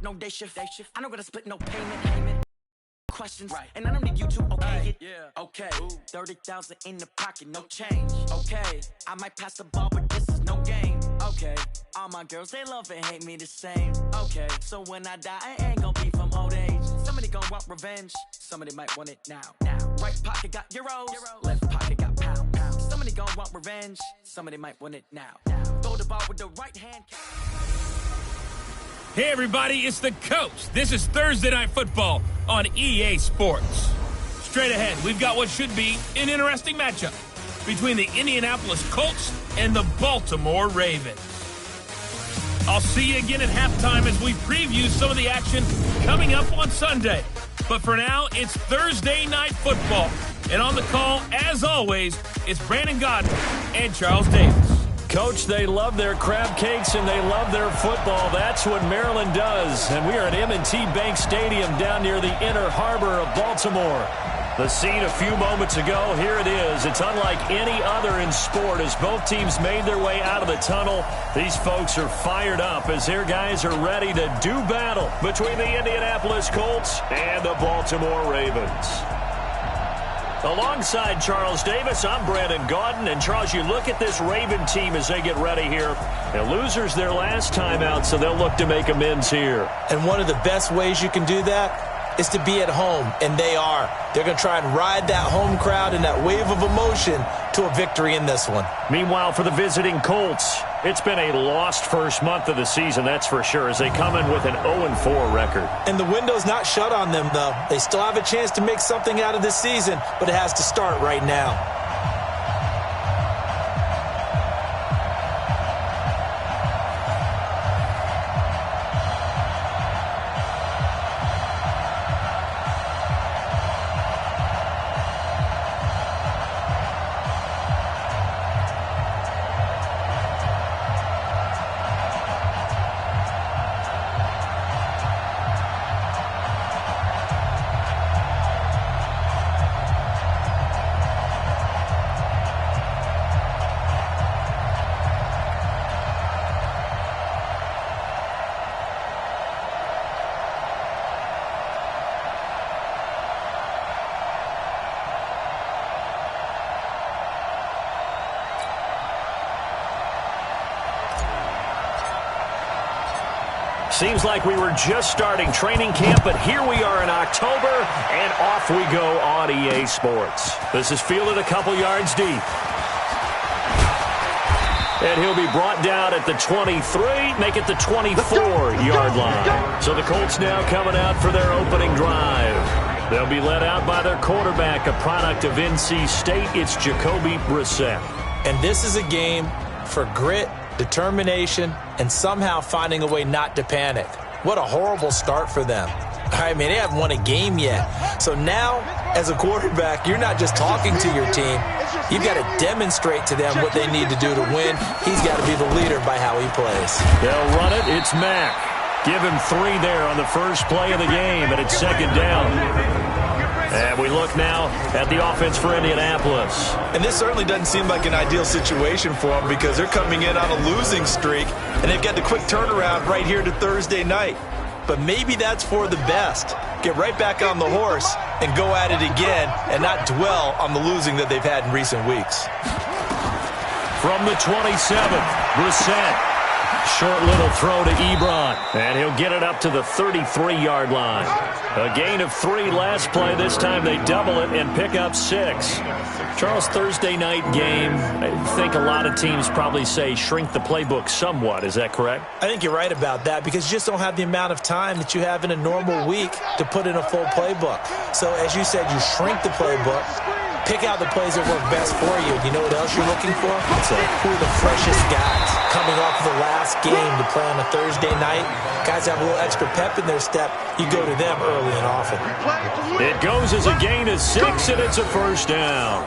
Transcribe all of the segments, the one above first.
no day shift. I don't gotta split no payment. Questions, right? And I don't need you to okay it. Yeah, okay. 30,000 in the pocket, no change. Okay, I might pass the ball, but this is no game. Okay, all my girls, they love and hate me the same. Okay, so when I die, I ain't gonna be from old age. Somebody gonna want revenge, somebody might want it now. Right pocket got euros, left pocket got pounds. Somebody gonna want revenge, somebody might want it now. Throw the ball with the right hand. Hey everybody, it's the coach. This is Thursday Night Football on EA Sports. Straight ahead, we've got what should be an interesting matchup between the Indianapolis Colts and the Baltimore Ravens. I'll see you again at halftime as we preview some of the action coming up on Sunday. But for now, it's Thursday Night Football. And on the call, as always, it's Brandon Godden and Charles Davis. Coach, they love their crab cakes and they love their football. That's what Maryland does. And we are at M&T Bank Stadium down near the Inner Harbor of Baltimore. The scene a few moments ago, here it is. It's unlike any other in sport as both teams made their way out of the tunnel. These folks are fired up as their guys are ready to do battle between the Indianapolis Colts and the Baltimore Ravens. Alongside Charles Davis, I'm Brandon Gaudin. And, Charles, you look at this Raven team as they get ready here. They're losers their last time out, so they'll look to make amends here. And one of the best ways you can do that is to be at home, and they are. They're going to try and ride that home crowd and that wave of emotion to a victory in this one. Meanwhile, for the visiting Colts, it's been a lost first month of the season, that's for sure, as they come in with an 0-4 record. And the window's not shut on them, though. They still have a chance to make something out of this season, but it has to start right now. Seems like we were just starting training camp, but here we are in October, and off we go on EA Sports. This is fielded a couple yards deep. And he'll be brought down at the 23, make it the 24-yard line. So the Colts now coming out for their opening drive. They'll be led out by their quarterback, a product of NC State. It's Jacoby Brissett. And this is a game for grit, determination, and somehow finding a way not to panic. What a horrible start for them. I mean, they haven't won a game yet. So now, as a quarterback, you're not just talking to your team. You've got to demonstrate to them what they need to do to win. He's got to be the leader by how he plays. They'll run it. It's Mack. Give him 3 there on the first play of the game, and it's second down. And we look now at the offense for Indianapolis. And this certainly doesn't seem like an ideal situation for them because they're coming in on a losing streak, and they've got the quick turnaround right here to Thursday night. But maybe that's for the best. Get right back on the horse and go at it again and not dwell on the losing that they've had in recent weeks. From the 27, Brissett. Short little throw to Ebron, and he'll get it up to the 33-yard line. A gain of 3 last play. This time they double it and pick up 6. Charles, Thursday night game, I think a lot of teams probably say shrink the playbook somewhat. Is that correct? I think you're right about that because you just don't have the amount of time that you have in a normal week to put in a full playbook. So as you said, you shrink the playbook. Pick out the plays that work best for you. You know what else you're looking for? Who are the freshest guys coming off of the last game to play on a Thursday night? Guys have a little extra pep in their step. You go to them early and often. It goes as a gain of 6, and it's a first down.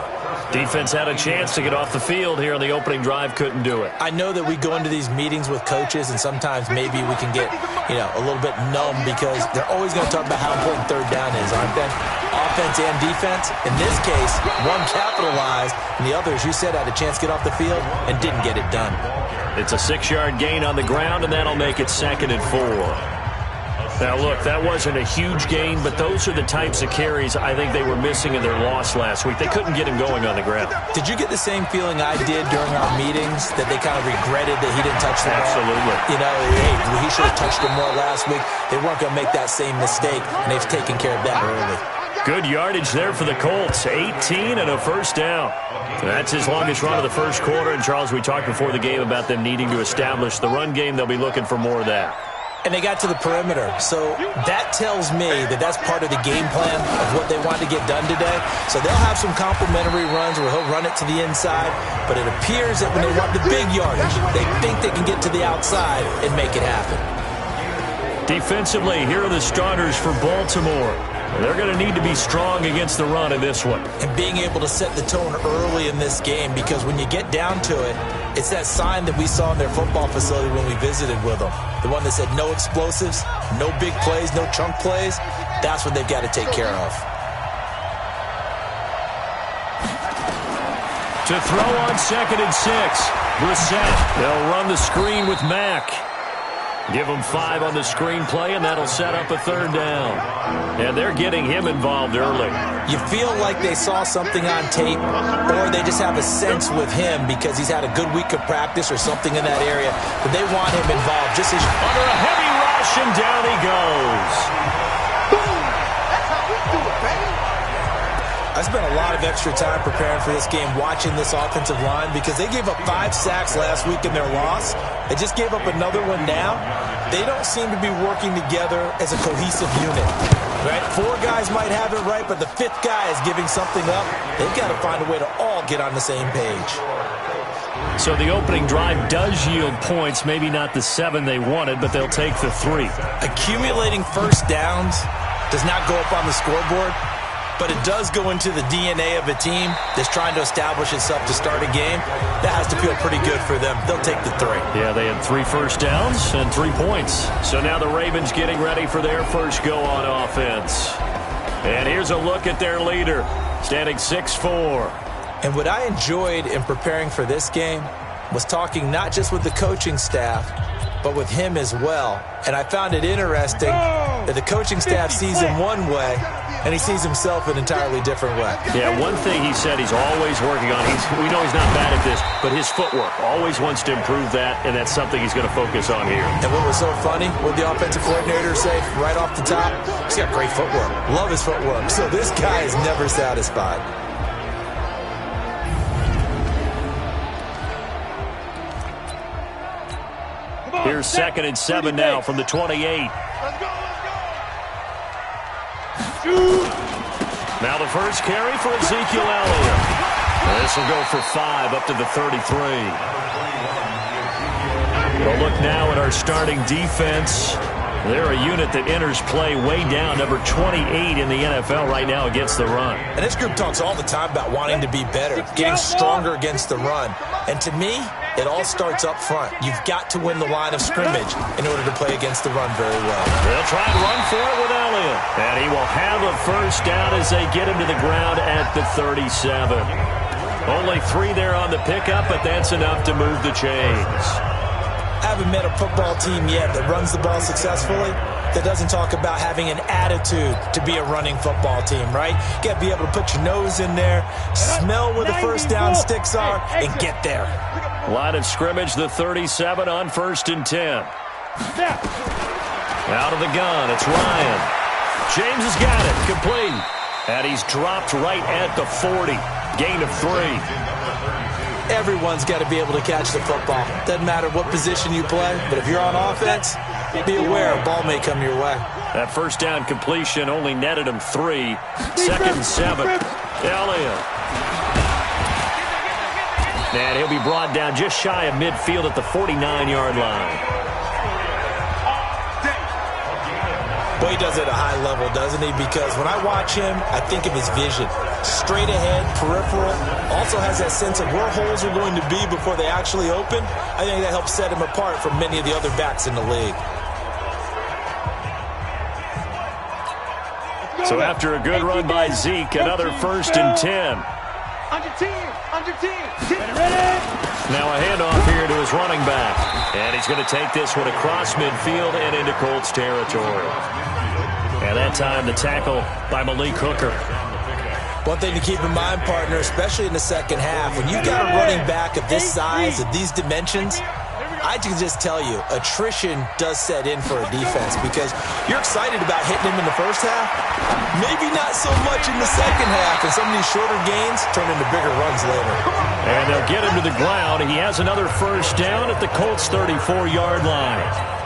Defense had a chance to get off the field here on the opening drive, couldn't do it. I know that we go into these meetings with coaches, and sometimes maybe we can get, a little bit numb because they're always going to talk about how important third down is, aren't they? Offense and defense. In this case, one capitalized, and the other, as you said, had a chance to get off the field and didn't get it done. It's a 6-yard gain on the ground, and that'll make it 2nd and 4. Now, look, that wasn't a huge gain, but those are the types of carries I think they were missing in their loss last week. They couldn't get him going on the ground. Did you get the same feeling I did during our meetings, that they kind of regretted that he didn't touch the ball? Absolutely. You know, hey, he should have touched it more last week. They weren't going to make that same mistake, and they've taken care of that early. Good yardage there for the Colts. 18 and a first down. That's his longest run of the first quarter. And, Charles, we talked before the game about them needing to establish the run game. They'll be looking for more of that. And they got to the perimeter. So that tells me that that's part of the game plan of what they want to get done today. So they'll have some complimentary runs where he'll run it to the inside. But it appears that when they want the big yardage, they think they can get to the outside and make it happen. Defensively, here are the starters for Baltimore. They're going to need to be strong against the run in this one. And being able to set the tone early in this game, because when you get down to it, it's that sign that we saw in their football facility when we visited with them. The one that said no explosives, no big plays, no chunk plays. That's what they've got to take care of. To throw on 2nd and 6. Brissett. They'll run the screen with Mack. Give him 5 on the screen play, and that'll set up a 3rd down. And they're getting him involved early. You feel like they saw something on tape, or they just have a sense with him because he's had a good week of practice or something in that area, but they want him involved. Just as under a heavy rush, and down he goes. Boom! That's how we do it, baby. I spent a lot of extra time preparing for this game, watching this offensive line, because they gave up 5 sacks last week in their loss. They just gave up another one now. They don't seem to be working together as a cohesive unit. Right? 4 guys might have it right, but the 5th guy is giving something up. They've got to find a way to all get on the same page. So the opening drive does yield points, maybe not the 7 they wanted, but they'll take the 3. Accumulating first downs does not go up on the scoreboard, but it does go into the DNA of a team that's trying to establish itself to start a game. That has to feel pretty good for them. They'll take the 3. Yeah, they had 3 first downs and 3 points. So now the Ravens getting ready for their first go on offense. And here's a look at their leader, standing 6'4". And what I enjoyed in preparing for this game was talking not just with the coaching staff, but with him as well. And I found it interesting that the coaching staff sees him one way, and he sees himself an entirely different way. Yeah, one thing he said he's always working on, we know he's not bad at this, but his footwork, always wants to improve that, and that's something he's going to focus on here. And what was so funny, what the offensive coordinator say right off the top, he's got great footwork. Love his footwork. So this guy is never satisfied. Here's 2nd and 7 now from the 28. Now the first carry for Ezekiel Elliott. This will go for 5 up to the 33. We'll look now at our starting defense. They're a unit that enters play way down, number 28 in the NFL right now against the run. And this group talks all the time about wanting to be better, getting stronger against the run. And to me, it all starts up front. You've got to win the line of scrimmage in order to play against the run very well. They'll try and run for it with Elliott. And he will have a first down as they get him to the ground at the 37. Only 3 there on the pickup, but that's enough to move the chains. I haven't met a football team yet that runs the ball successfully that doesn't talk about having an attitude to be a running football team, right? You got to be able to put your nose in there, smell where the first down sticks are, and get there. Line of scrimmage, the 37 on 1st and 10. Out of the gun, it's Ryan. James has got it, complete. And he's dropped right at the 40. Gain of 3. Everyone's got to be able to catch the football. Doesn't matter what position you play, but if you're on offense, be aware a ball may come your way. That first down completion only netted him 3. 2nd and 7. Elliott. And he'll be brought down just shy of midfield at the 49-yard line. Boy, he does it at a high level, doesn't he? Because when I watch him, I think of his vision. Straight ahead, peripheral. Also has that sense of where holes are going to be before they actually open. I think that helps set him apart from many of the other backs in the league. So after a good run by Zeke, another 1st and 10. Under 10. Now a handoff here to his running back. And he's going to take this one across midfield and into Colts territory. And that time, the tackle by Malik Hooker. One thing to keep in mind, partner, especially in the second half, when you've got a running back of this size, of these dimensions, I can just tell you, attrition does set in for a defense because you're excited about hitting him in the first half, maybe not so much in the second half, and some of these shorter gains turn into bigger runs later. And they'll get him to the ground. He has another first down at the Colts' 34-yard line.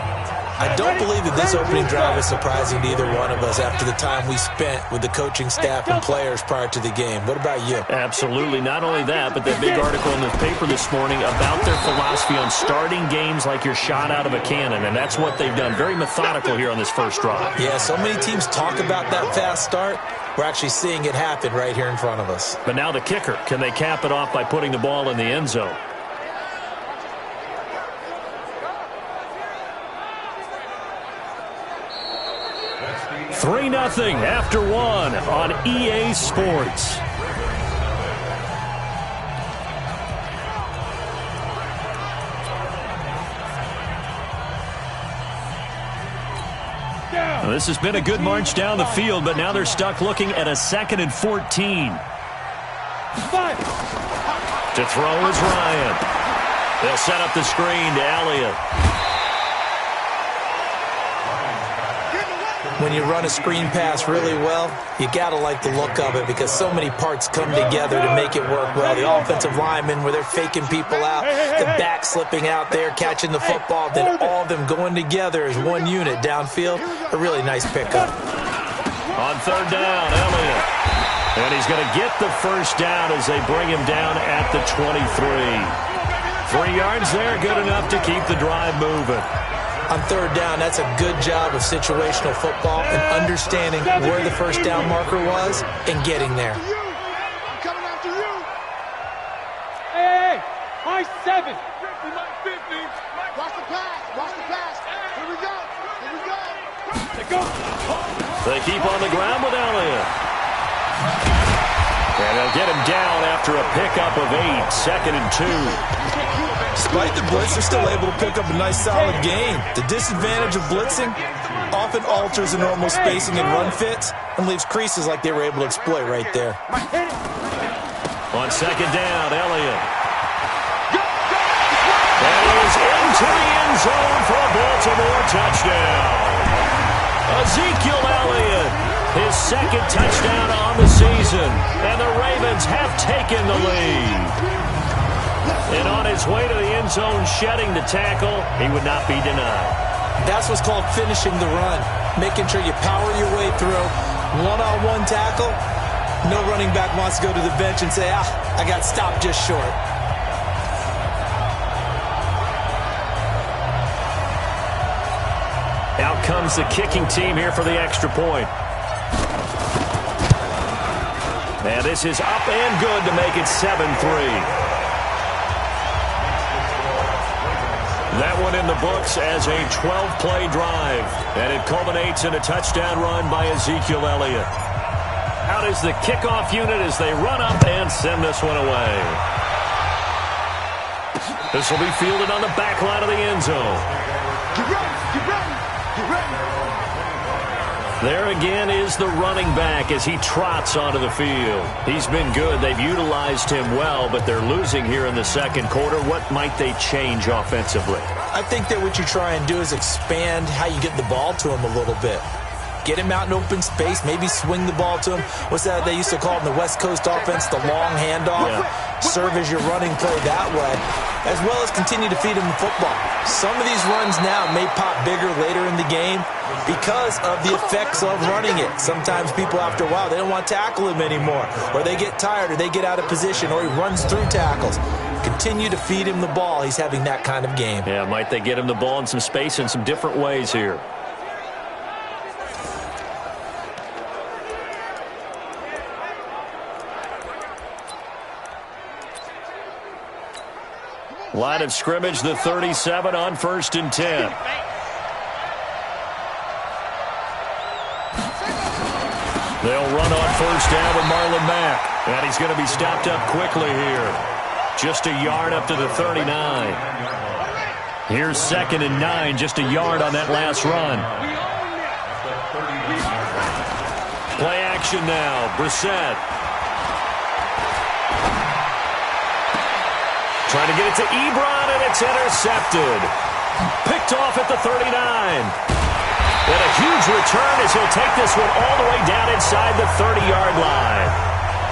I don't believe that this opening drive is surprising to either one of us after the time we spent with the coaching staff and players prior to the game. What about you? Absolutely. Not only that, but that big article in the paper this morning about their philosophy on starting games like you're shot out of a cannon, and that's what they've done. Very methodical here on this first drive. Yeah, so many teams talk about that fast start. We're actually seeing it happen right here in front of us. But now the kicker. Can they cap it off by putting the ball in the end zone? Three 3-0 after one on EA Sports. Well, this has been a good march down the field, but now they're stuck looking at a 2nd and 14. To throw is Ryan. They'll set up the screen to Elliott. When you run a screen pass really well, you got to like the look of it because so many parts come together to make it work well. The offensive linemen, where they're faking people out, the back slipping out there, catching the football, then all of them going together as one unit downfield. A really nice pickup. On 3rd down, Elliott. And he's going to get the first down as they bring him down at the 23. 3 yards there, good enough to keep the drive moving. On 3rd down, that's a good job of situational football and understanding where the first down marker was and getting there. I'm coming after you. Hey, high 7. Watch the pass. Watch the pass. Here we go. Here we go. They keep on the ground with Elliott. And they'll get him down after a pickup of 8, 2nd and 2. Despite the blitz, they're still able to pick up a nice solid gain. The disadvantage of blitzing often alters the normal spacing and run fits and leaves creases like they were able to exploit right there. On 2nd down, Elliott. And he is into the end zone for a Baltimore touchdown. Ezekiel Elliott, his 2nd touchdown on the season, and the Ravens have taken the lead. And on his way to the end zone, shedding the tackle, he would not be denied. That's what's called finishing the run, making sure you power your way through. One-on-one tackle, no running back wants to go to the bench and say, I got stopped just short. Out comes the kicking team here for the extra point. And this is up and good to make it 7-3. That one in the books as a 12-play drive. And it culminates in a touchdown run by Ezekiel Elliott. Out is the kickoff unit as they run up and send this one away. This will be fielded on the back line of the end zone. Get ready, get ready, get ready. There again is the running back as he trots onto the field. He's been good. They've utilized him well, but they're losing here in the 2nd quarter. What might they change offensively? I think that what you try and do is expand how you get the ball to him a little bit. Get him out in open space, maybe swing the ball to him. What's that they used to call it in the West Coast offense, the long handoff? Yeah. Serve as your running play that way, as well as continue to feed him the football. Some of these runs now may pop bigger later in the game because of the effects of running it. Sometimes people, after a while, they don't want to tackle him anymore, or they get tired, or they get out of position, or he runs through tackles. Continue to feed him the ball. He's having that kind of game. Yeah, might they get him the ball in some space in some different ways here. Line of scrimmage, the 37 on 1st and 10. They'll run on 1st down with Marlon Mack. And he's going to be stopped up quickly here. Just a yard up to the 39. Here's 2nd and 9, just a yard on that last run. Play action now, Brissett. Trying to get it to Ebron, and it's intercepted. Picked off at the 39. And a huge return as he'll take this one all the way down inside the 30-yard line.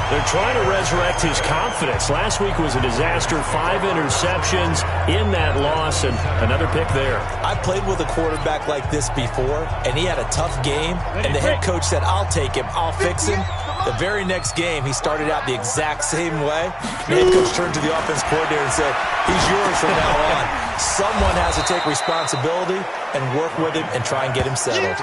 They're trying to resurrect his confidence. Last week was a disaster. 5 interceptions in that loss, and another pick there. I played with a quarterback like this before, and he had a tough game, and the head coach said, I'll take him, I'll fix him. The very next game, he started out the exact same way. The head coach turned to the offense coordinator and said, he's yours from now on. Someone has to take responsibility and work with him and try and get him settled.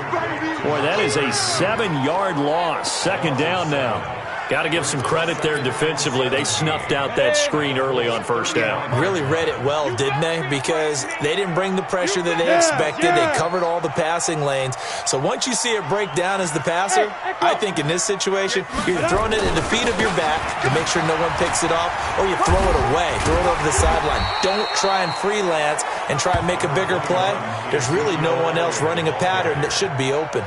Boy, that is a 7-yard loss. 2nd down now. Got to give some credit there defensively. They snuffed out that screen early on 1st down. Really read it well, didn't they? Because they didn't bring the pressure that they expected. They covered all the passing lanes. So once you see it break down as the passer, I think in this situation, you're throwing it at the feet of your back to make sure no one picks it off, or you throw it away, throw it over the sideline. Don't try and freelance and try and make a bigger play. There's really no one else running a pattern that should be open.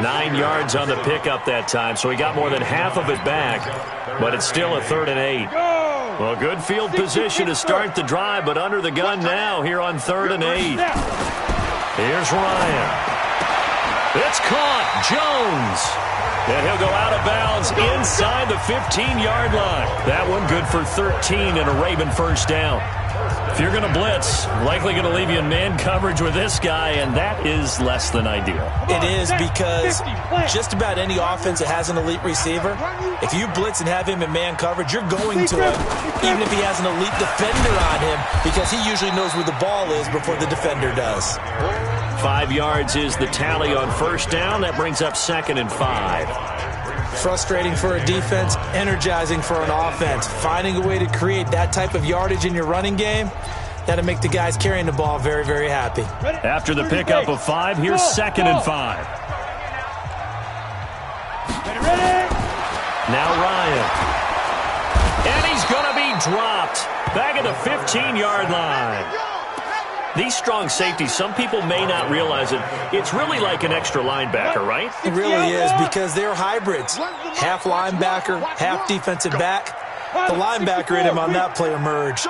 9 yards on the pickup that time, so he got more than half of it back, but it's still a 3rd and 8. Well, good field position to start the drive, but under the gun now here on 3rd and 8. Here's Ryan. It's caught. Jones. And he'll go out of bounds inside the 15-yard line. That one good for 13 and a Raven 1st down. If you're going to blitz, likely going to leave you in man coverage with this guy, and that is less than ideal. It is, because just about any offense that has an elite receiver, if you blitz and have him in man coverage, you're going to him, even if he has an elite defender on him, because he usually knows where the ball is before the defender does. 5 yards is the tally on 1st down. That brings up 2nd and 5. Frustrating for a defense, energizing for an offense. Finding a way to create that type of yardage in your running game, that'll make the guys carrying the ball very, very happy. After the pickup of 5, here's 2nd and 5. Now Ryan. And he's going to be dropped. Back at the 15-yard line. These strong safeties, some people may not realize it. It's really like an extra linebacker, right? It really is, because they're hybrids. Half linebacker, half defensive back. The linebacker in him on that play emerged.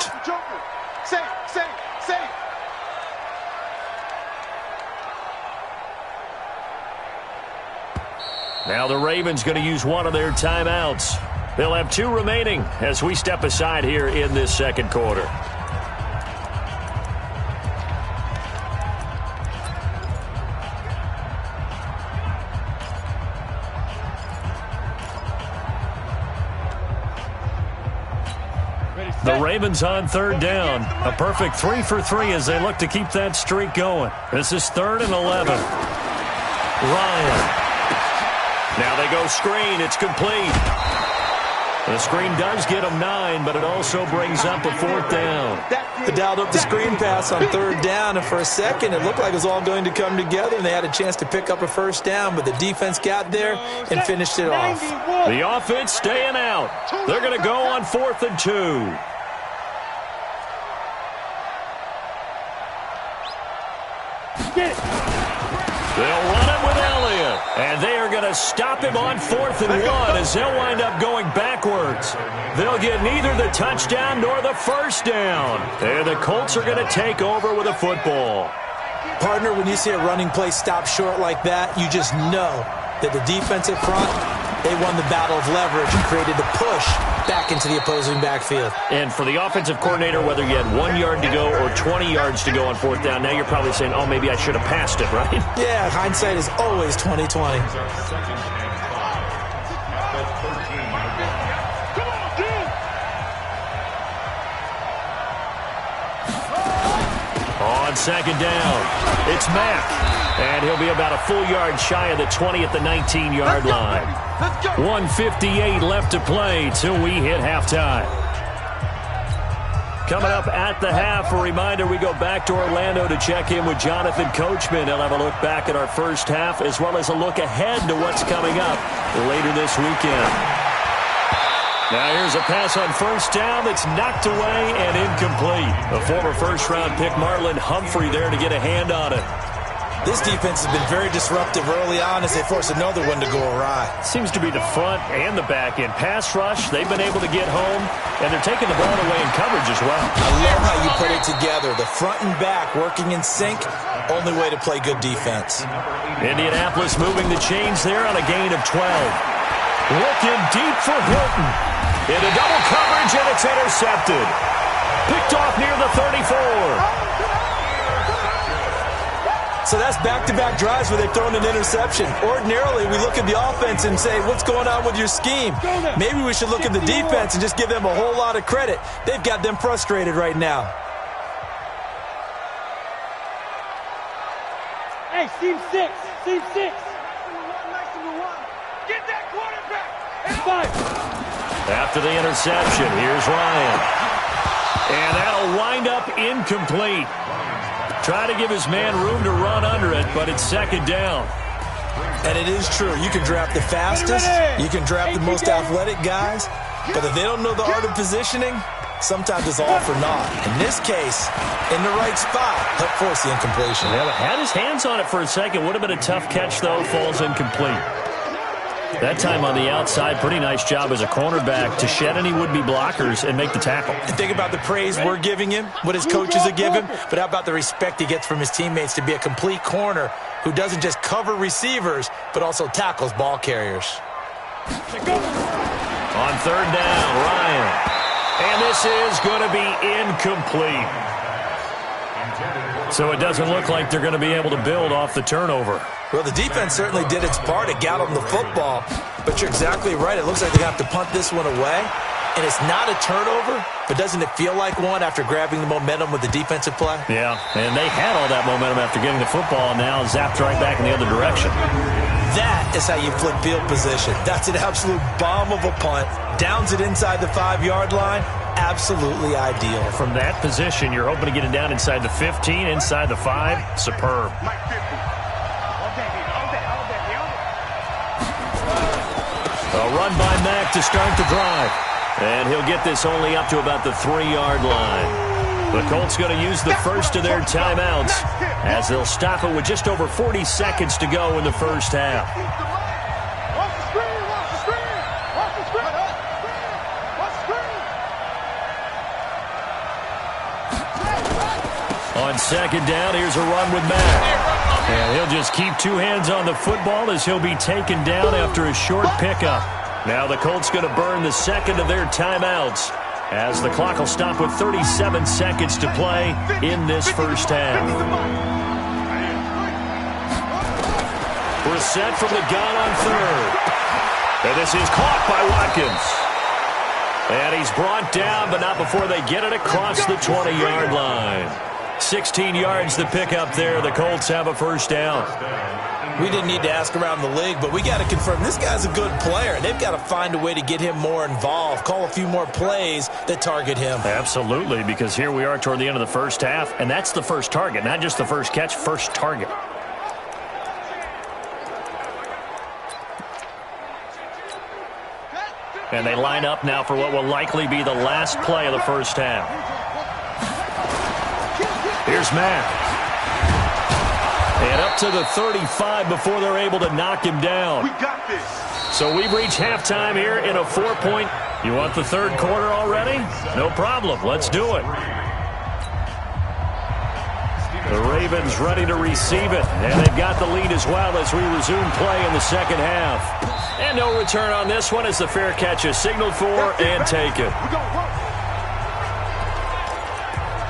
Now the Ravens going to use one of their timeouts. They'll have 2 remaining as we step aside here in this 2nd quarter. The Ravens on 3rd down. A perfect 3 for 3 as they look to keep that streak going. This is 3rd and 11. Ryan. Now they go screen. It's complete. The screen does get them 9, but it also brings up a 4th down. They dialed up the screen pass on 3rd down, and for a second it looked like it was all going to come together, and they had a chance to pick up a 1st down, but the defense got there and finished it off. The offense staying out. They're going to go on 4th and 2. They'll run it with Elliott, and they are going to stop him on 4th and 1 as they'll wind up going backwards. They'll get neither the touchdown nor the 1st down, and the Colts are going to take over with a football. Partner, when you see a running play stop short like that, you just know that the defensive front, they won the battle of leverage and created the push back into the opposing backfield. And for the offensive coordinator, whether you had 1 yard to go or 20 yards to go on 4th down, now you're probably saying, oh, maybe I should have passed it, right? Yeah, hindsight is always 20/20. On 2nd down, it's Mack, and he'll be about a full yard shy of the 20 at the 19-yard line. 1:58 left to play till we hit halftime. Coming up at the half, a reminder, we go back to Orlando to check in with Jonathan Coachman. He'll have a look back at our first half as well as a look ahead to what's coming up later this weekend. Now here's a pass on first down that's knocked away and incomplete. A former first-round pick, Marlon Humphrey, there to get a hand on it. This defense has been very disruptive early on as they force another one to go awry. Seems to be the front and the back end. Pass rush, they've been able to get home, and they're taking the ball away in coverage as well. I love how you put it together. The front and back working in sync, only way to play good defense. Indianapolis moving the chains there on a gain of 12. Looking deep for Hilton. Into double coverage, and it's intercepted. Picked off near the 34. So that's back-to-back drives where they've thrown an interception. Ordinarily, we look at the offense and say, what's going on with your scheme? Maybe we should look at the defense and just give them a whole lot of credit. They've got them frustrated right now. Hey, seam 6. Seam 6. Get that quarterback. After the interception, here's Ryan. And that'll wind up incomplete. Try to give his man room to run under it, but it's second down. And it is true. You can draft the fastest. You can draft the most athletic guys. But if they don't know the art of positioning, sometimes it's all for naught. In this case, in the right spot, help force the incompletion. Yeah, had his hands on it for a second. Would have been a tough catch, though. Falls incomplete. That time on the outside, pretty nice job as a cornerback to shed any would-be blockers and make the tackle. And think about the praise we're giving him, what his coaches are giving, but how about the respect he gets from his teammates to be a complete corner who doesn't just cover receivers, but also tackles ball carriers. On third down, Ryan. And this is going to be incomplete. So it doesn't look like they're going to be able to build off the turnover. Well, the defense certainly did its part to get them the football, but you're exactly right. It looks like they're going to have to punt this one away, and it's not a turnover, but doesn't it feel like one after grabbing the momentum with the defensive play? Yeah, and they had all that momentum after getting the football, and now zapped right back in the other direction. That is how you flip field position. That's an absolute bomb of a punt. Downs it inside the 5-yard line. Absolutely ideal. From that position, you're hoping to get it down inside the 15, inside the 5. Superb. A run by Mack to start the drive. And he'll get this only up to about the 3-yard line. The Colts going to use the first of their timeouts as they'll stop it with just over 40 seconds to go in the first half. On second down, here's a run with Mack. And he'll just keep two hands on the football as he'll be taken down after a short pickup. Now the Colts going to burn the second of their timeouts as the clock will stop with 37 seconds to play in this first half. Brissett from the gun on third. And this is caught by Watkins. And he's brought down, but not before they get it across the 20-yard line. 16 yards to pick up there. The Colts have a first down. We didn't need to ask around the league, but we got to confirm this guy's a good player. They've got to find a way to get him more involved, call a few more plays that target him. Absolutely, because here we are toward the end of the first half, and that's the first target, not just the first catch, first target. And they line up now for what will likely be the last play of the first half. Here's Mack. And up to the 35 before they're able to knock him down. We got this. So we've reached halftime here in a 4-point. You want the third quarter already? No problem. Let's do it. The Ravens ready to receive it. And they've got the lead as well as we resume play in the second half. And no return on this one as the fair catch is signaled for and taken.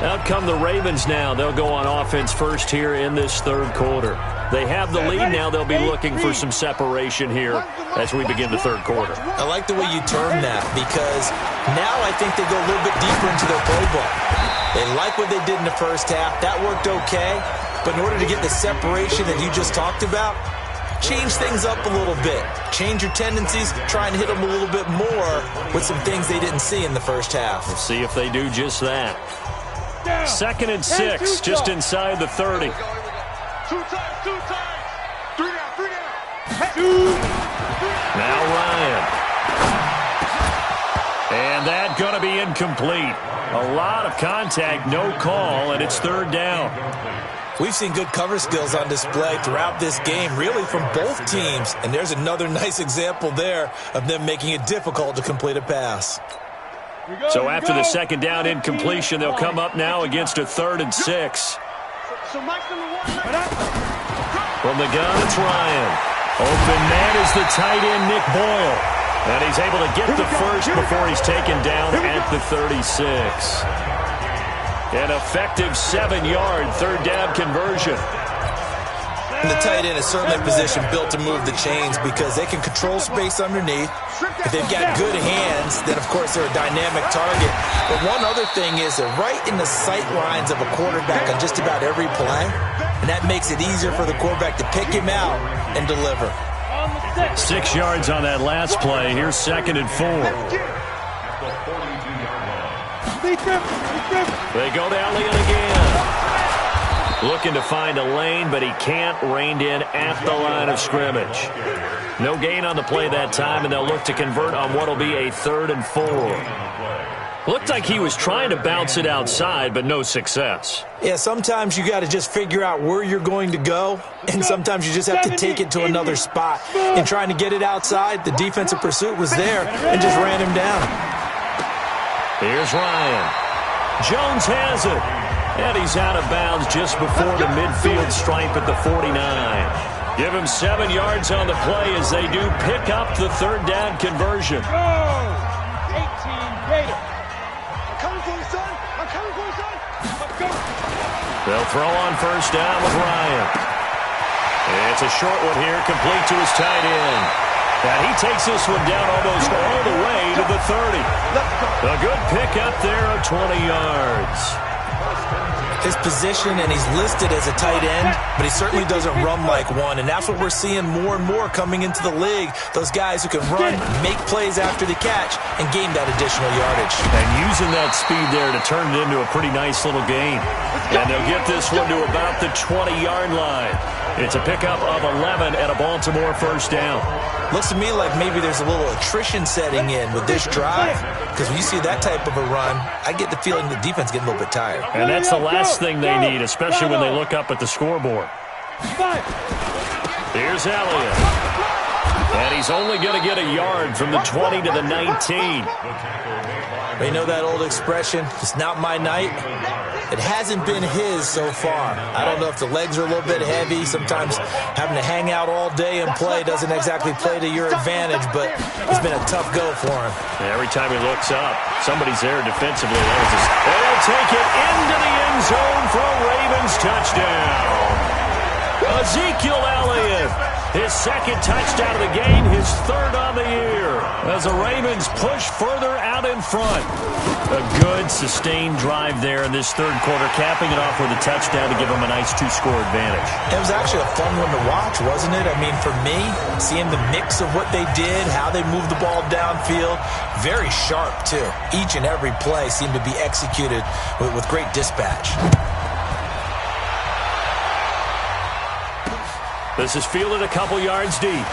Out come the Ravens now. They'll go on offense first here in this third quarter. They have the lead now. They'll be looking for some separation here as we begin the third quarter. I like the way you term that because now I think they go a little bit deeper into their playbook. They like what they did in the first half. That worked okay. But in order to get the separation that you just talked about, change things up a little bit. Change your tendencies. Try and hit them a little bit more with some things they didn't see in the first half. We'll see if they do just that. 2nd and 6, just inside the 30. 2 times. 3 down. Now Ryan. And that's going to be incomplete. A lot of contact, no call, and it's third down. We've seen good cover skills on display throughout this game, really from both teams. And there's another nice example there of them making it difficult to complete a pass. So after the second down incompletion, they'll come up now against a 3rd and 6. So Mike's number 1. From the gun, it's Ryan. Open man is the tight end, Nick Boyle. And he's able to get the first before he's taken down at the 36. An effective 7-yard 3rd down conversion. And the tight end is certainly a position built to move the chains because they can control space underneath. If they've got good hands, then, of course, they're a dynamic target. But one other thing is they're right in the sight lines of a quarterback on just about every play. And that makes it easier for the quarterback to pick him out and deliver. 6 yards on that last play. Here's 2nd and 4. They go to Elliott again. Looking to find a lane, but he can't. Reined in at the line of scrimmage. No gain on the play that time, and they'll look to convert on what will be a 3rd and 4. Looked like he was trying to bounce it outside, but no success. Yeah, sometimes you got to just figure out where you're going to go, and sometimes you just have to take it to another spot. In trying to get it outside, the defensive pursuit was there and just ran him down. Here's Ryan. Jones has it. And he's out of bounds just before the midfield stripe at the 49. Give him 7 yards on the play as they do pick up the 3rd down conversion. 18 Gator. I'm coming for you, son. I'm coming for you, son. Let's go. They'll throw on 1st down with Ryan. It's a short one here, complete to his tight end. And he takes this one down almost all the way to the 30. A good pickup there of 20 yards. His position, and he's listed as a tight end, but he certainly doesn't run like one, and that's what we're seeing more and more coming into the league. Those guys who can run, make plays after the catch, and gain that additional yardage. And using that speed there to turn it into a pretty nice little gain. And they'll get this one to about the 20-yard line. It's a pickup of 11 at a Baltimore 1st down. Looks to me like maybe there's a little attrition setting in with this drive, because when you see that type of a run, I get the feeling the defense getting a little bit tired. And that's the last thing they need, especially when they look up at the scoreboard. Here's Elliott. And he's only going to get a yard from the 20 to the 19. You know that old expression, it's not my night? It hasn't been his so far. I don't know if the legs are a little bit heavy. Sometimes having to hang out all day and play doesn't exactly play to your advantage, but it's been a tough go for him. Every time he looks up, somebody's there defensively. They'll take it into the end zone for a Ravens touchdown. Ezekiel Elliott, his 2nd touchdown of the game, his 3rd on the year, as the Ravens push further out in front. A good, sustained drive there in this 3rd quarter, capping it off with a touchdown to give them a nice 2-score advantage. It was actually a fun one to watch, wasn't it? I mean, for me, seeing the mix of what they did, how they moved the ball downfield, very sharp, too. Each and every play seemed to be executed with great dispatch. This is fielded a couple yards deep.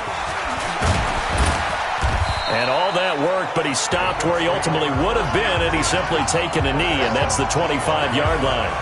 And all that work, but he stopped where he ultimately would have been, and he's simply taken a knee, and that's the 25-yard line.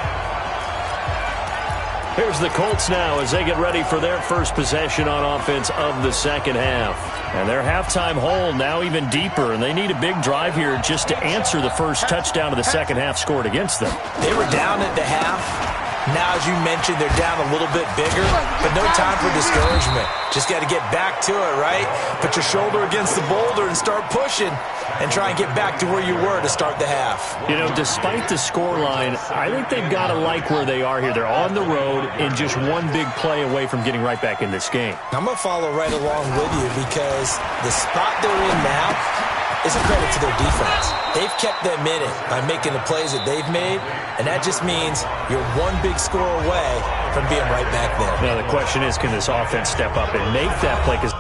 Here's the Colts now as they get ready for their first possession on offense of the 2nd half. And their halftime hole now even deeper, and they need a big drive here just to answer the first touchdown of the 2nd half scored against them. They were down at the half. Now, as you mentioned, they're down a little bit bigger, but no time for discouragement. Just got to get back to it, right? Put your shoulder against the boulder and start pushing and try and get back to where you were to start the half. You know, despite the scoreline, I think they've got to like where they are here. They're on the road and just one big play away from getting right back in this game. I'm going to follow right along with you because the spot they're in now is a credit to their defense. They've kept them in it by making the plays that they've made, and that just means you're one big score away from being right back there. Now, the question is, can this offense step up and make that play? Because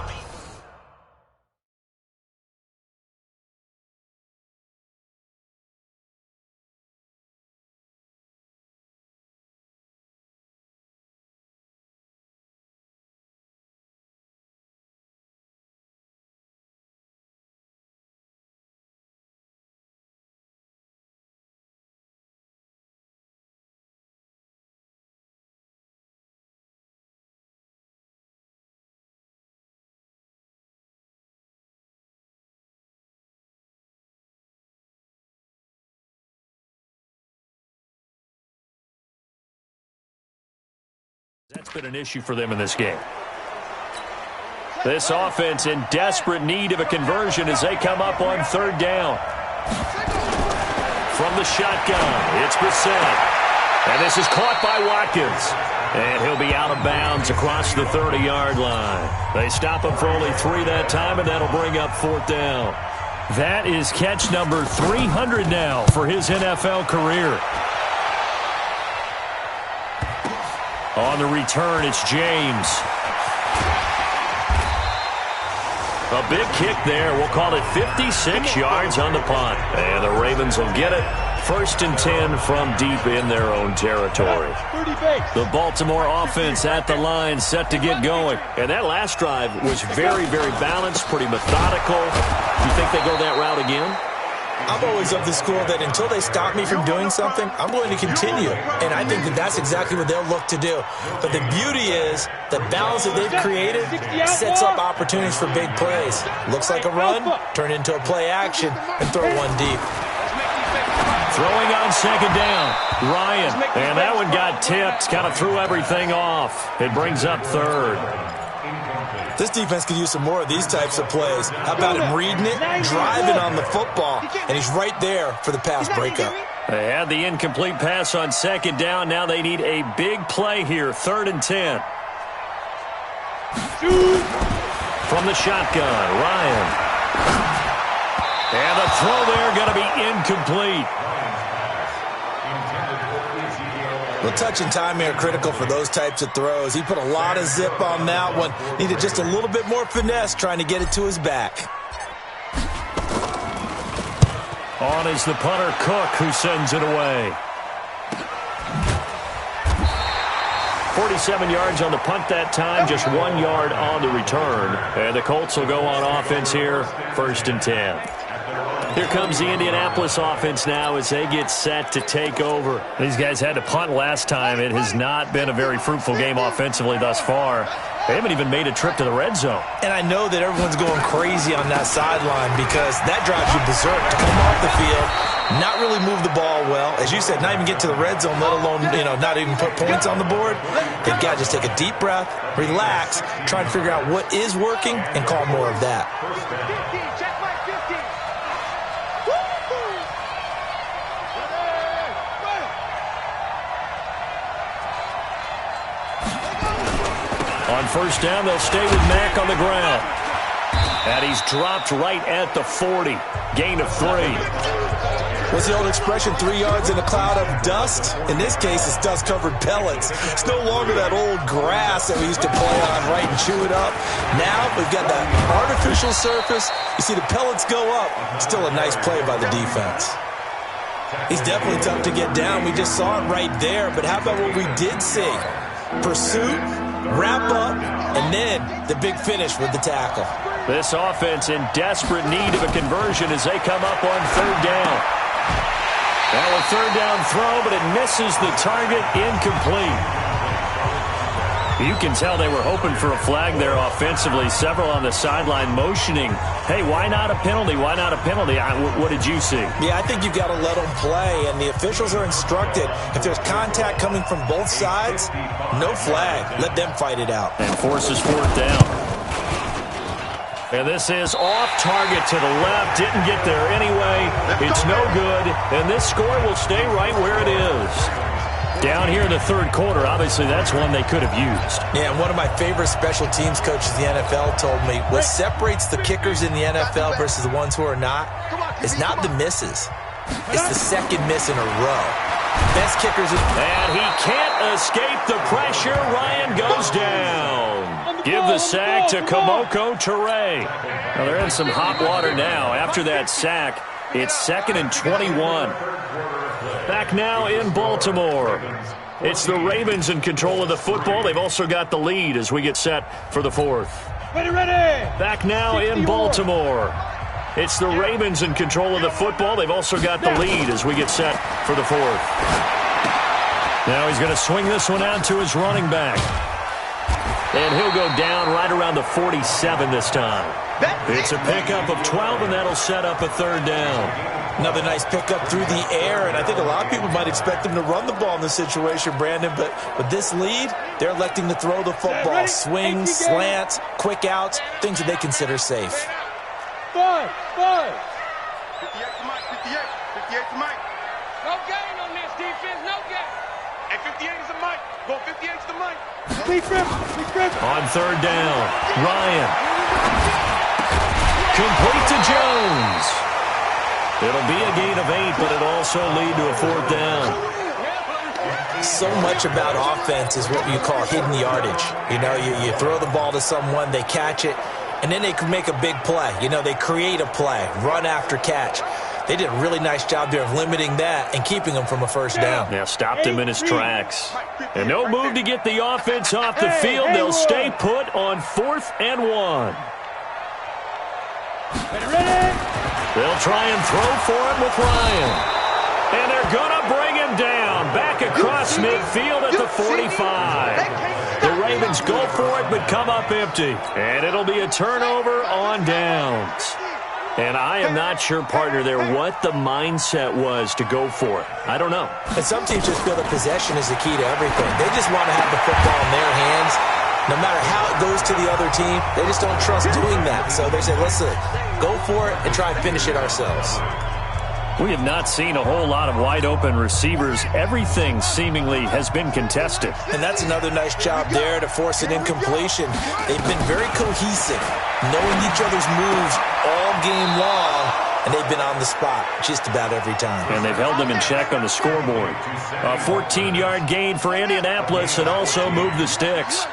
been an issue for them in this game. This offense in desperate need of a conversion as they come up on third down. From the shotgun, it's Brissett. And this is caught by Watkins. And he'll be out of bounds across the 30-yard line. They stop him for only 3 that time, and that'll bring up fourth down. That is catch number 300 now for his NFL career. On the return, it's James. A big kick there. We'll call it 56 yards on the punt. And the Ravens will get it. 1st and 10 from deep in their own territory. The Baltimore offense at the line set to get going. And that last drive was very, very balanced, pretty methodical. Do you think they go that route again? I'm always of the school that until they stop me from doing something, I'm going to continue. And I think that that's exactly what they'll look to do. But the beauty is the balance that they've created sets up opportunities for big plays. Looks like a run, turn into a play action, and throw one deep. Throwing on second down, Ryan. And that one got tipped, kind of threw everything off. It brings up third. This defense could use some more of these types of plays. How about him reading it, driving on the football, and he's right there for the pass breakup. They had the incomplete pass on second down. Now they need a big play here, 3rd and 10. From the shotgun, Ryan. And the throw there going to be incomplete. Well, touch and time here critical for those types of throws. He put a lot of zip on that one. Needed just a little bit more finesse trying to get it to his back. On is the punter, Cook, who sends it away. 47 yards on the punt that time, just 1 yard on the return. And the Colts will go on offense here, 1st and 10. Here comes the Indianapolis offense now as they get set to take over. These guys had to punt last time. It has not been a very fruitful game offensively thus far. They haven't even made a trip to the red zone. And I know that everyone's going crazy on that sideline because that drives you berserk to come off the field, not really move the ball well. As you said, not even get to the red zone, let alone, not even put points on the board. They've got to just take a deep breath, relax, try and figure out what is working, and call more of that. On 1st down, they'll stay with Mack on the ground. And he's dropped right at the 40. Gain of 3. What's the old expression, 3 yards in a cloud of dust? In this case, it's dust-covered pellets. It's no longer that old grass that we used to play on, right, and chew it up. Now we've got that artificial surface. You see the pellets go up. Still a nice play by the defense. He's definitely tough to get down. We just saw it right there. But how about what we did see? Pursuit, wrap up, and then the big finish with the tackle. This offense in desperate need of a conversion as they come up on 3rd down. Now a 3rd down throw, but it misses the target, incomplete. You can tell they were hoping for a flag there offensively. Several on the sideline motioning, hey, why not a penalty? Why not a penalty? What did you see? Yeah, I think you've got to let them play, and the officials are instructed. If there's contact coming from both sides, no flag. Let them fight it out. And forces 4th down. And this is off target to the left. Didn't get there anyway. It's no good. And this score will stay right where it is. Down here in the 3rd quarter, obviously that's one they could have used. Yeah, and one of my favorite special teams coaches in the NFL told me what separates the kickers in the NFL versus the ones who are not is not the misses. It's the second miss in a row. Best kickers. And he can't escape the pressure. Ryan goes down. Give the sack to Kamoko Toure. Well, they're in some hot water now. After that sack, it's 2nd and 21. Back now in Baltimore. It's the Ravens in control of the football. They've also got the lead as we get set for the 4th. Ready. Back now in Baltimore. It's the Ravens in control of the football. They've also got the lead as we get set for the 4th. Now he's going to swing this one out to his running back. And he'll go down right around the 47 this time. It's a pickup of 12, and that'll set up a third down. Another nice pickup through the air, and I think a lot of people might expect him to run the ball in this situation, Brandon, but with this lead, they're electing to throw the football. Swings, slants, quick outs, things that they consider safe. 5. 58 to Mike, 58 to Mike. No gain on this defense, no gain. And 58 is a Mike. Go 58 to Mike. On third down, Ryan. Complete to Jones. It'll be a gain of 8, but it'll also lead to a fourth down. So much about offense is what you call hidden yardage. You know, you throw the ball to someone, they catch it, and then they can make a big play. You know, they create a play, run after catch. They did a really nice job there of limiting that and keeping him from a first down. Yeah, stopped him in his tracks. And no move to get the offense off the field. They'll stay put on 4th and 1. They'll try and throw for him with Ryan. And they're going to bring him down. Back across midfield at the 45. The Ravens go for it but come up empty. And it'll be a turnover on downs. And I am not sure, partner, there what the mindset was to go for it. I don't know. And some teams just feel that possession is the key to everything. They just want to have the football in their hands. No matter how it goes to the other team, they just don't trust doing that. So they say, listen, go for it and try and finish it ourselves. We have not seen a whole lot of wide-open receivers. Everything seemingly has been contested. And that's another nice job there to force an incompletion. They've been very cohesive, knowing each other's moves all game long, and they've been on the spot just about every time. And they've held them in check on the scoreboard. A 14-yard gain for Indianapolis and also moved the sticks.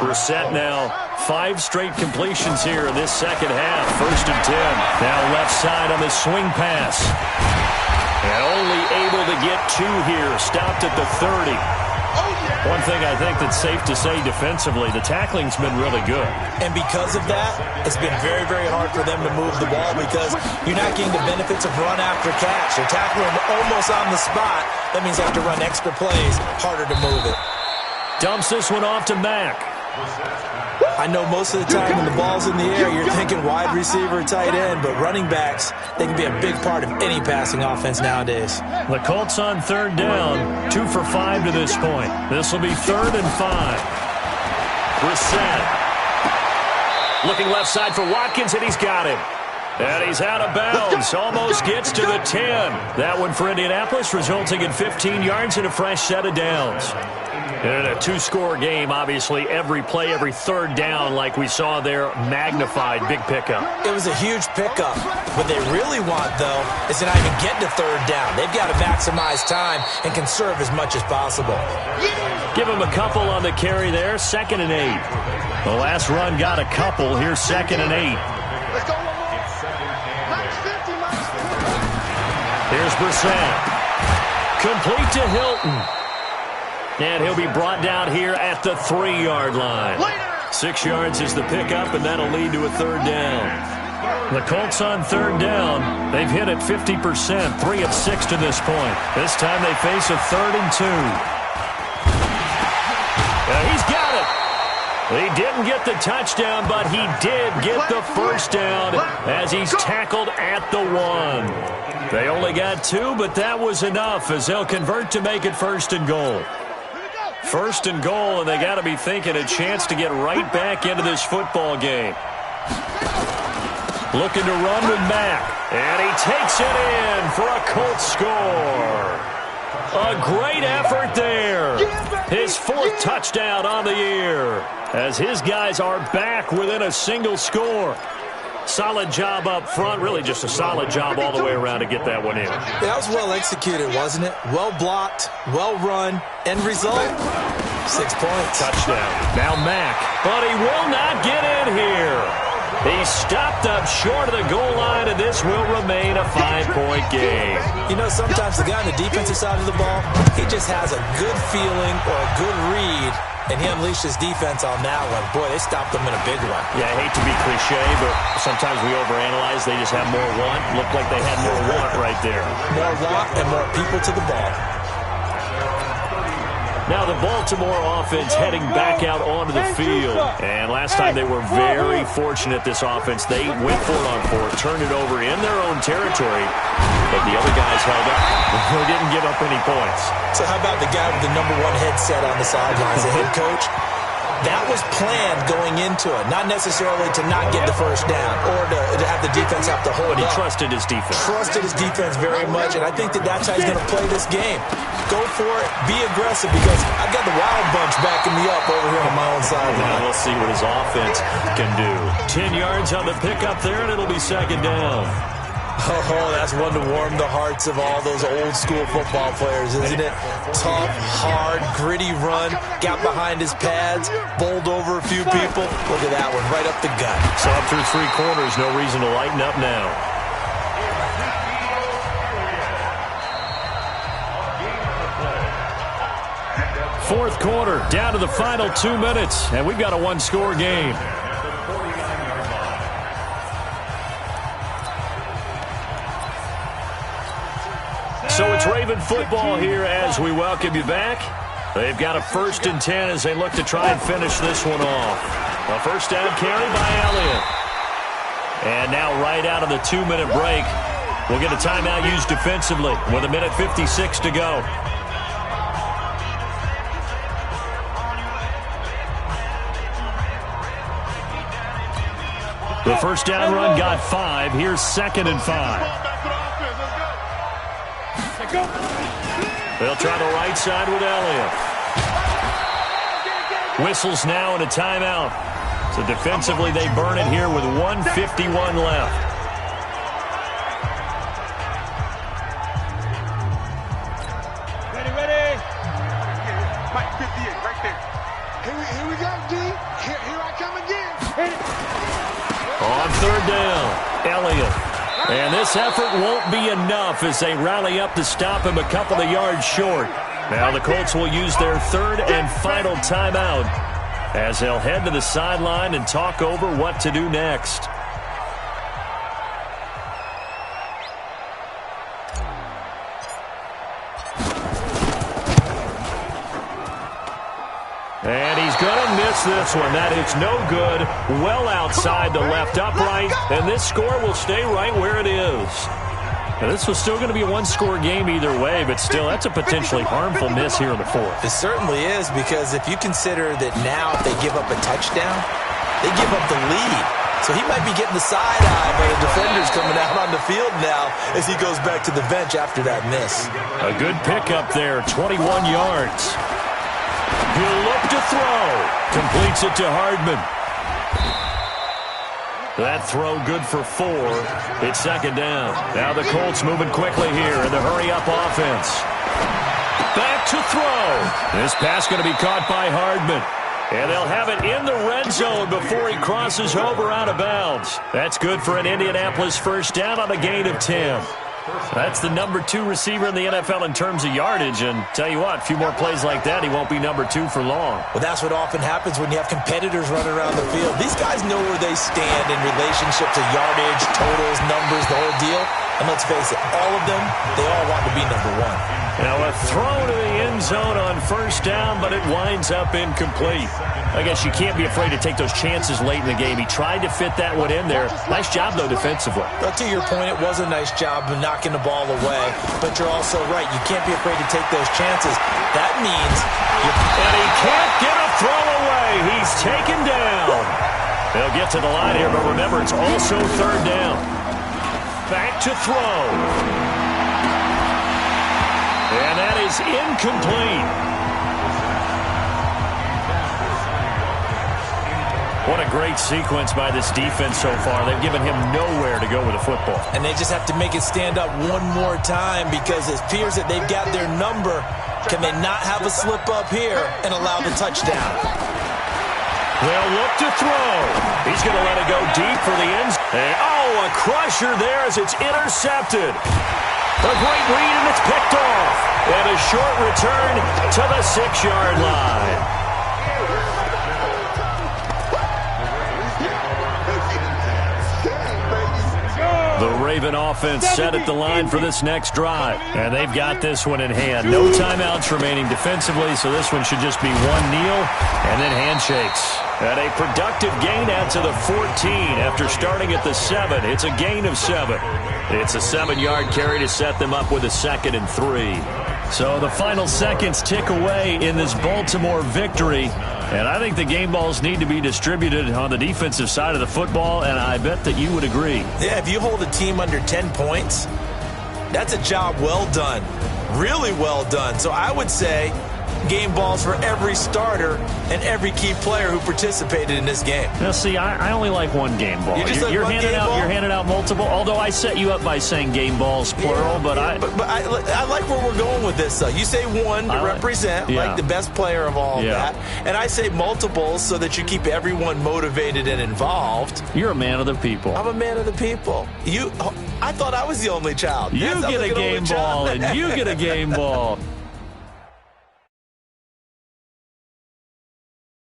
Brissett now 5 straight completions here in this second half. 1st and 10. Now left side on the swing pass. And only able to get 2 here. Stopped at the 30. One thing I think that's safe to say defensively, the tackling's been really good. And because of that, it's been very, very hard for them to move the ball because you're not getting the benefits of run after catch. You're tackling almost on the spot. That means they have to run extra plays, harder to move it. Dumps this one off to Mack. I know most of the time when the ball's in the air, you're thinking wide receiver, tight end, but running backs, they can be a big part of any passing offense nowadays. The Colts on third down, 2 for 5 to this point. This will be 3rd and 5. Brissett. Looking left side for Watkins, and he's got him. And he's out of bounds. Almost gets to the 10. That one for Indianapolis, resulting in 15 yards and a fresh set of downs. In a 2-score game, obviously, every play, every third down, like we saw there, magnified. Big pickup. It was a huge pickup. What they really want, though, is to not even get to third down. They've got to maximize time and conserve as much as possible. Give him a couple on the carry there. 2nd and 8. The last run got a couple. Here's 2nd and 8. Let's go one more. Max 50, Max 50. Here's Brissett. Complete to Hilton. And he'll be brought down here at the 3-yard line. 6 yards is the pickup, and that'll lead to a third down. The Colts on third down, they've hit it 50%, 3 of 6 to this point. This time they face a 3rd and 2. He's got it. He didn't get the touchdown, but he did get the first down as he's tackled at the 1. They only got 2, but that was enough as they'll convert to make it 1st and goal. 1st and goal, and they got to be thinking a chance to get right back into this football game. Looking to run with Mack, and he takes it in for a Colts score. A great effort there. His 4th touchdown on the year as his guys are back within a single score. Solid job up front, really just a solid job all the way around to get that one in. That was well executed, wasn't it? Well blocked, well run, end result, 6 points. Touchdown. Now Mack, but he will not get in here. He's stopped up short of the goal line, and this will remain a 5-point game. You know, sometimes the guy on the defensive side of the ball, he just has a good feeling or a good read, and he unleashed his defense on that one. Boy, they stopped them in a big one. Yeah, I hate to be cliche, but sometimes we overanalyze. They just have more want. Looked like they had more want right there. More want and more people to the ball. Now the Baltimore offense heading back out onto the field. And last time they were very fortunate, this offense. They went for it on fourth, turned it over in their own territory, but the other guys held up. They didn't give up any points. So how about the guy with the #1 headset on the sidelines, the head coach? That was planned going into it, not necessarily to not get the first down or to have the defense have to hold But he up. trusted his defense. Trusted his defense very much, and I think that's how he's going to play this game. Go for it, be aggressive, because I've got the Wild Bunch backing me up over here on my own sideline. Now we'll see what his offense can do. 10 yards on the pickup there, and it'll be second down. Oh, that's one to warm the hearts of all those old-school football players, isn't it? Tough, hard, gritty run, got behind his pads, bowled over a few people. Look at that one, right up the gut. So up through 3 quarters, no reason to lighten up now. Fourth quarter, down to the final 2 minutes, and we've got a one-score game. So it's Raven football here as we welcome you back. They've got a 1st and 10 as they look to try and finish this one off. A first down carry by Elliott. And now right out of the 2-minute break, we'll get a timeout used defensively with 1:56 to go. The first down run got 5. Here's 2nd and 5. They'll try the right side with Elliott. Whistles now and a timeout. So defensively, they burn it here with 1:51 left. Ready. Mike, 58, right there. Here we go, D. Here I come again. On 3rd down, Elliott. And this effort won't be enough as they rally up to stop him a couple of yards short. Now the Colts will use their 3rd and final timeout as they'll head to the sideline and talk over what to do next. And he's going to miss this one. That is no good. Well outside the left upright. And this score will stay right where it is. Now, this was still going to be a one-score game either way, but still, that's a potentially harmful miss here in the 4th. It certainly is, because if you consider that now if they give up a touchdown, they give up the lead. So he might be getting the side eye by the defenders coming out on the field now as he goes back to the bench after that miss. A good pickup there, 21 yards. He'll look to throw. Completes it to Hardman. That throw good for 4. It's 2nd down. Now the Colts moving quickly here in the hurry-up offense. Back to throw. This pass going to be caught by Hardman. And they'll have it in the red zone before he crosses over out of bounds. That's good for an Indianapolis first down on a gain of 10. That's the #2 receiver in the NFL in terms of yardage, and tell you what, a few more plays like that, he won't be #2 for long. Well, that's what often happens when you have competitors running around the field. These guys know where they stand in relationship to yardage, totals, numbers, the whole deal. And let's face it, all of them, they all want to be #1. Now a throw to the end zone on first down, but it winds up incomplete. I guess you can't be afraid to take those chances late in the game. He tried to fit that one in there. Nice job, though, defensively. But to your point, it was a nice job of knocking the ball away. But you're also right. You can't be afraid to take those chances. That means and he can't get a throw away. He's taken down. They'll get to the line here, but remember, it's also 3rd down. Back to throw. And that is incomplete. What a great sequence by this defense so far. They've given him nowhere to go with the football. And they just have to make it stand up one more time, because it appears that they've got their number. Can they not have a slip up here and allow the touchdown? They'll look to throw. He's going to let it go deep for the end. Oh, a crusher there as it's intercepted. A great read, and it's picked off. And a short return to the 6-yard line. The Raven offense set at the line for this next drive. And they've got this one in hand. No timeouts remaining defensively, so this one should just be one kneel and then handshakes. And a productive gain out to the 14 after starting at the 7. It's a gain of 7. It's a 7-yard carry to set them up with a 2nd and 3. So the final seconds tick away in this Baltimore victory. And I think the game balls need to be distributed on the defensive side of the football, and I bet that you would agree. Yeah, if you hold a team under 10 points, that's a job well done. Really well done. So I would say game balls for every starter and every key player who participated in this game. Now, see, I only like one game ball. You're handing out multiple, although I set you up by saying game balls, plural, but I like where we're going with this, though. You say one to represent, like the best player of all that, and I say multiples so that you keep everyone motivated and involved. You're a man of the people. I'm a man of the people. I thought I was the only child. You get a game ball, and you get a game ball.